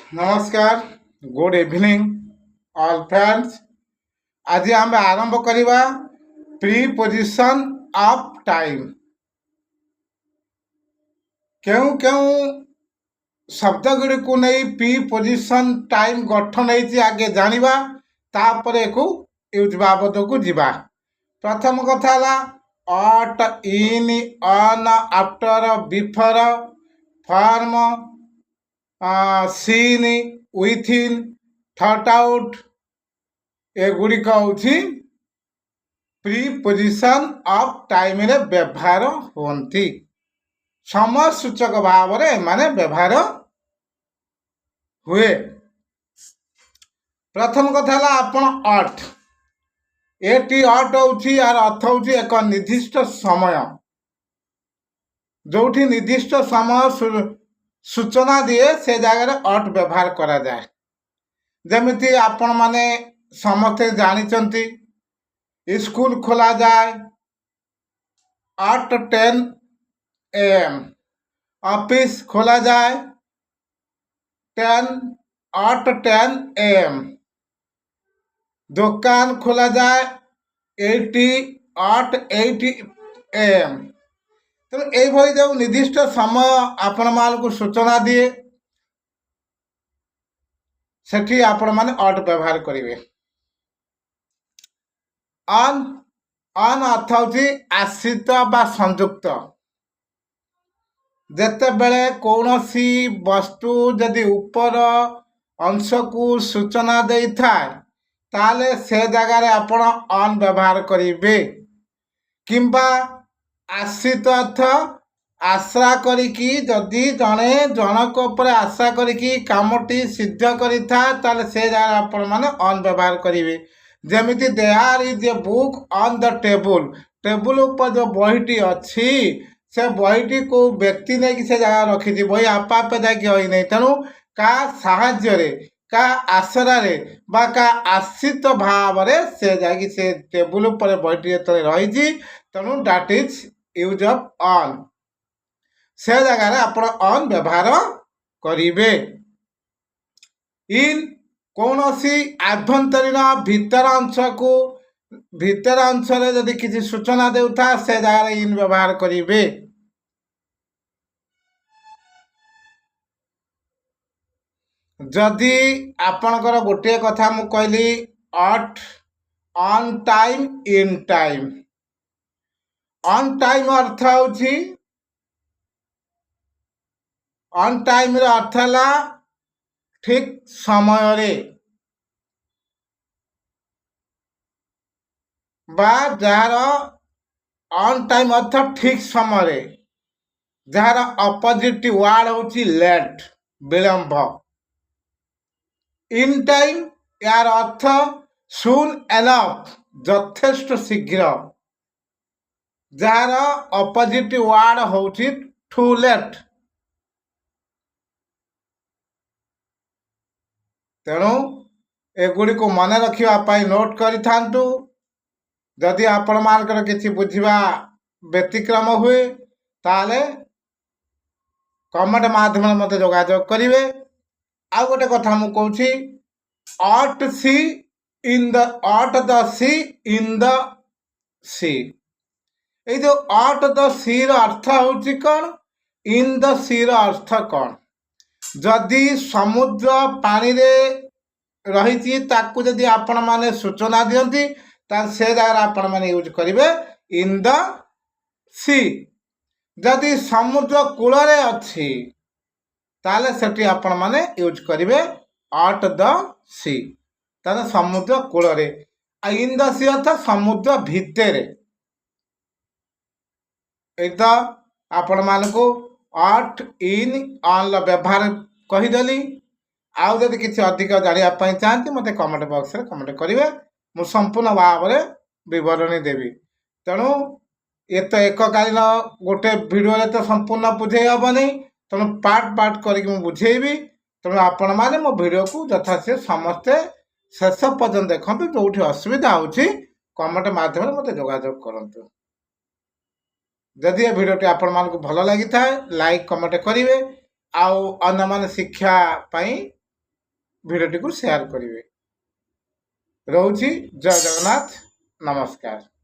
नमस्कार good evening all friends. आज आम आरंभ करवा प्रीपोजिशन ऑफ टाइम। क्यों क्यों शब्द गुड़ी को नहीं प्रीपोजिशन टाइम गठन होती आगे जानिबा तापर को यूज बाबद को जीवा। प्रथम कथा at in on after before from since within थॉट आउट एगुड़िक हूँ प्रीपोजिशन ऑफ टाइम रे व्यवहार होती समय सूचक भाव माने व्यवहार हुए। प्रथम कथा आपण अट एटी अट हूँ यार अर्थ हूँ एक निर्दिष्ट समय जो निर्दिष्ट समय सूचना दिए से जगह अट व्यवहार करा जाए। जमिति आपण माने समस्ते जानिचंती स्कूल खोला जाए एट 10 AM, ऑफिस खोला जाए 10 AM, दुकान खोला जाए 8 AM। तो ये जो निर्दिष्ट समय आपण मान को सूचना दिए सेठी आपण माने अट व्यवहार करेंगे। अन अन अर्थ हूँ आश्रित बा संयुक्त। जेते बेले कौनसी वस्तु जदि ऊपर अंश को सूचना दे थाए ताले से जगह आपण अन व्यवहार करेंगे। किंबा आश्रित अर्थ आशा करिकी जदि जड़े जनक उपर आशा करिकी कामटी सिद्ध करिथा ताले से जगह आपण माने अन व्यवहार करेंगे। जमिति there is a book on the table, table ऊपर जो बहीटी अच्छी से बहीटी को व्यक्ति नहीं कि से जगह रखी बही आप जाकि नहीं तेणु का साहाय्य का आसरा बा का आश्रित भाव से जाकि से टेबल पर बहीटी जो रही तेणु that is use of on से जगह आप ऑन व्यवहार करेंगे। इन कौन सी आभ्यंतरीण भीतर अंश को भीतर अंश जदि किसी सूचना देउथा से जगह इन व्यवहार करेंगे। जदि आपणकर गोटे कथा मु कहली at on time in time, on time अर्थ हूँ ऑन टाइम अर्थ है ठीक समय रे बा जार ऑन टाइम अर्थ ठीक समय रे जार अपोजिट वर्ड हूँ लेट विलंब। इन टाइम यार अर्थ सुन एनफ यथेष्ट शीघ्र जार अपोजिट वर्ड हूँ टू लेट। तेणु एगुड़ी को मन रखापी नोट करूँ। जदि आपण मानकर किसी बुझा व्यतिक्रम हुए ताले कमेंट माध्यम मत जोगाजोग करेंगे। आउ गोटे कथा मु कहूँ at sea in the at the sea in the sea. ये जो अट द सी अर्थ हूँ कौन इन द सी अर्थ कौन। जदि समुद्र पानी रे रही ताकू जदि आपण माने सूचना दियंती तार से जगह आपण माने यूज करेंगे इन द सी। जदि समुद्र कूल रे अच्छी ताले सेठी आपण माने यूज करेंगे अट द सी ताले समुद्र कूल रे। इन द सी अर्थ समुद्र भितर। तो आपण मानकू अट इन ऑन व्यवहार कहीदेली। आउ जदि किसी अधिक जानापी चाहती मत कमेंट बॉक्स रे कमेंट करेंगे मु संपूर्ण भाव में विवरणी देवी। तेणु ये तो एककालीन गोटे वीडियो तो संपूर्ण बुझे हेनी तेणु पार्ट पार्ट करके बुझेबी। तेणु आपण मैंने मो वीडियो को यथाशीघ्र समस्ते शेष पर्यटन देखते जो असुविधा हो कमेंट मध्यम मत जोगाजोग करूँ। जदि ये वीडियोटी आपण मानक भल लगी था लाइक कमेंट करेंगे आउ अन्य मान शिक्षा पाई ଭିଡ଼ିଓଟିକୁ ସେୟାର କରିବେ। ରହୁଛି। ଜୟ ଜଗନ୍ନାଥ। ନମସ୍କାର।